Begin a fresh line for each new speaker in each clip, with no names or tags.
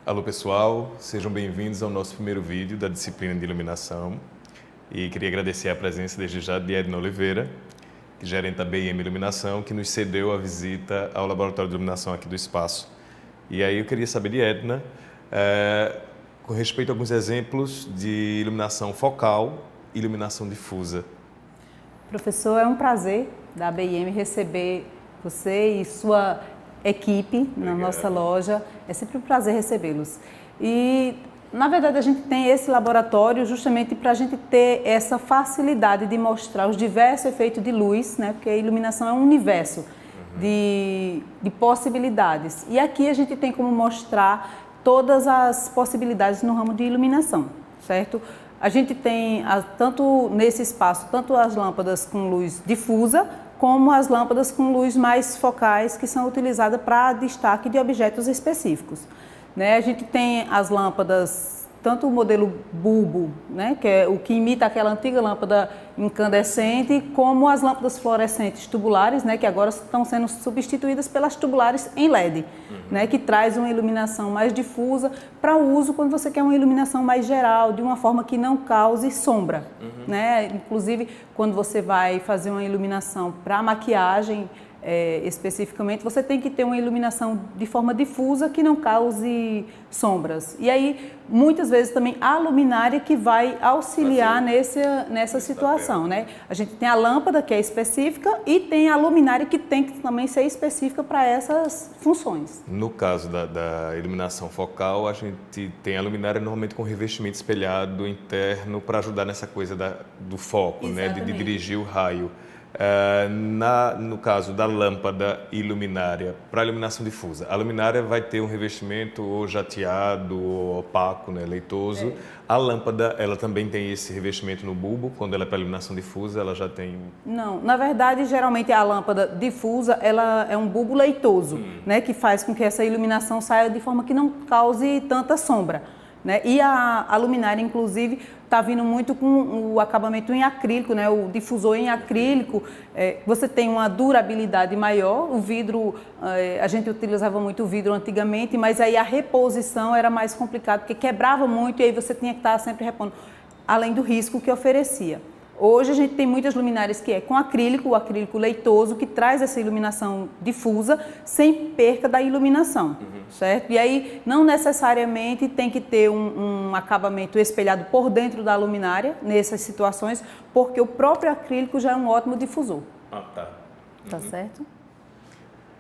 Alô pessoal, sejam bem-vindos ao nosso primeiro vídeo da disciplina de iluminação e queria agradecer a presença desde já de Edna Oliveira, que gerente da BIM Iluminação, que nos cedeu a visita ao Laboratório de Iluminação aqui do Espaço. E aí eu queria saber de Edna, com respeito a alguns exemplos de iluminação focal e iluminação difusa.
Professor, é um prazer da BIM receber você e sua equipe na nossa loja. É sempre um prazer recebê-los. E, na verdade, a gente tem esse laboratório justamente para a gente ter essa facilidade de mostrar os diversos efeitos de luz, né? Porque a iluminação é um universo de possibilidades. E aqui a gente tem como mostrar todas as possibilidades no ramo de iluminação, certo? A gente tem, tanto nesse espaço, tanto as lâmpadas com luz difusa, como as lâmpadas com luz mais focais, que são utilizadas para destaque de objetos específicos. A gente tem as lâmpadas, tanto o modelo bulbo, né, que é o que imita aquela antiga lâmpada incandescente, como as lâmpadas fluorescentes tubulares, né, que agora estão sendo substituídas pelas tubulares em LED, né, que traz uma iluminação mais difusa para o uso quando você quer uma iluminação mais geral, de uma forma que não cause sombra. Né? Inclusive, quando você vai fazer uma iluminação para maquiagem, especificamente, você tem que ter uma iluminação de forma difusa que não cause sombras. E aí, muitas vezes também a luminária que vai auxiliar nessa situação, né? A gente tem a lâmpada que é específica e tem a luminária que tem que também ser específica para essas funções.
No caso da iluminação focal, a gente tem a luminária normalmente com revestimento espelhado interno para ajudar nessa coisa do foco, né? De dirigir o raio. No caso da lâmpada e luminária, para a iluminação difusa, a luminária vai ter um revestimento ou jateado ou opaco, né, leitoso. A lâmpada, ela também tem esse revestimento no bulbo, quando ela é para iluminação difusa, ela já tem...
Não, na verdade, geralmente a lâmpada difusa, ela é um bulbo leitoso, né, que faz com que essa iluminação saia de forma que não cause tanta sombra. Né? E a luminária, inclusive, está vindo muito com o acabamento em acrílico, né? O difusor em acrílico. Você tem uma durabilidade maior. O vidro, a gente utilizava muito o vidro antigamente, mas aí a reposição era mais complicada, porque quebrava muito e aí você tinha que estar sempre repondo, além do risco que oferecia. Hoje a gente tem muitas luminárias que é com acrílico, o acrílico leitoso, que traz essa iluminação difusa sem perca da iluminação, certo? E aí não necessariamente tem que ter um acabamento espelhado por dentro da luminária nessas situações, porque o próprio acrílico já é um ótimo difusor. Tá certo?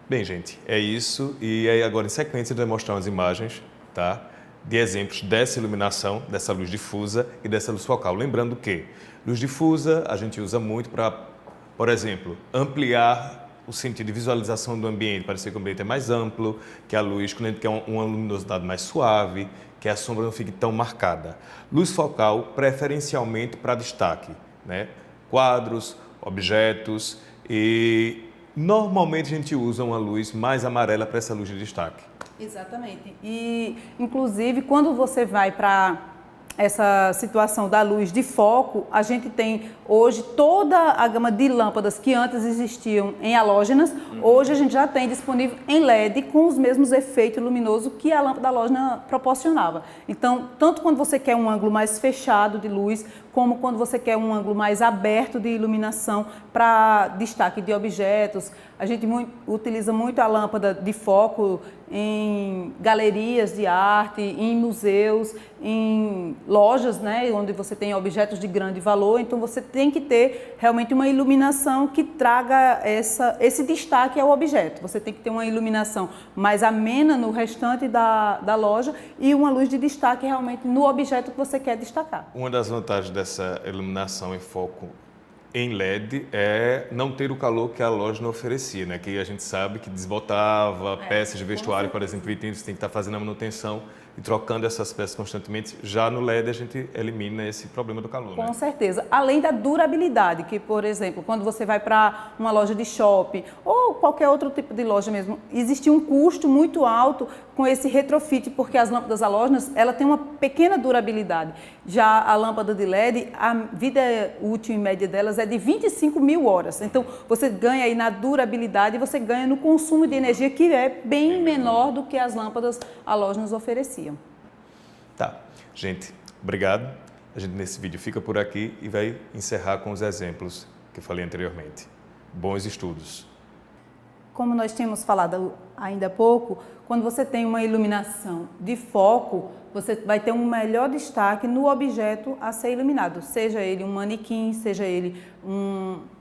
Bem, gente, é isso. E aí agora, em sequência, a gente vai mostrar umas imagens, tá? De exemplos dessa iluminação, dessa luz difusa e dessa luz focal. Lembrando que luz difusa a gente usa muito para, por exemplo, ampliar o sentido de visualização do ambiente, parecer que o ambiente é mais amplo, que a luz, quando a gente quer uma luminosidade mais suave, que a sombra não fique tão marcada. Luz focal, preferencialmente para destaque, né? Quadros, objetos e normalmente a gente usa uma luz mais amarela para essa luz de destaque.
Exatamente. E, inclusive, quando você vai para essa situação da luz de foco, a gente tem hoje toda a gama de lâmpadas que antes existiam em halógenas, hoje a gente já tem disponível em LED com os mesmos efeitos luminosos que a lâmpada halógena proporcionava. Então, tanto quando você quer um ângulo mais fechado de luz, como quando você quer um ângulo mais aberto de iluminação para destaque de objetos. A gente utiliza muito a lâmpada de foco em galerias de arte, em museus, em lojas, né, onde você tem objetos de grande valor. Então você tem que ter realmente uma iluminação que traga esse destaque ao objeto. Você tem que ter uma iluminação mais amena no restante da loja e uma luz de destaque realmente no objeto que você quer destacar.
Uma das vantagens dessa iluminação em foco em LED é não ter o calor que a loja não oferecia, né? Que a gente sabe que desbotava peças de vestuário, por exemplo, itens, você tem que estar fazendo a manutenção e trocando essas peças constantemente. Já no LED a gente elimina esse problema do calor.
Com certeza. Além da durabilidade, que, por exemplo, quando você vai para uma loja de shopping ou qualquer outro tipo de loja mesmo, existia um custo muito alto com esse retrofit, porque as lâmpadas halógenas, ela tem uma pequena durabilidade. Já a lâmpada de LED, a vida útil em média delas é de 25 mil horas. Então, você ganha aí na durabilidade e você ganha no consumo de energia, que é bem menor do que as lâmpadas halógenas ofereciam.
Tá. Gente, obrigado. A gente nesse vídeo fica por aqui e vai encerrar com os exemplos que eu falei anteriormente. Bons estudos.
Como nós tínhamos falado ainda há pouco, quando você tem uma iluminação de foco, você vai ter um melhor destaque no objeto a ser iluminado, seja ele um manequim, seja ele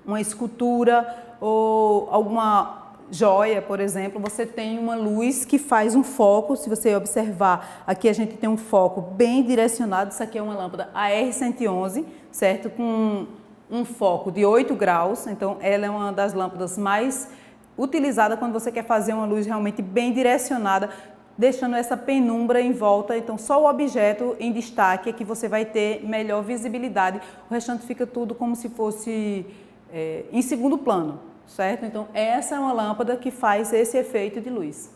uma escultura ou alguma joia, por exemplo. Você tem uma luz que faz um foco. Se você observar, aqui a gente tem um foco bem direcionado. Isso aqui é uma lâmpada AR111, certo? Com um foco de 8 graus, então ela é uma das lâmpadas mais utilizada quando você quer fazer uma luz realmente bem direcionada, deixando essa penumbra em volta. Então, só o objeto em destaque é que você vai ter melhor visibilidade. O restante fica tudo como se fosse em segundo plano, certo? Então, essa é uma lâmpada que faz esse efeito de luz.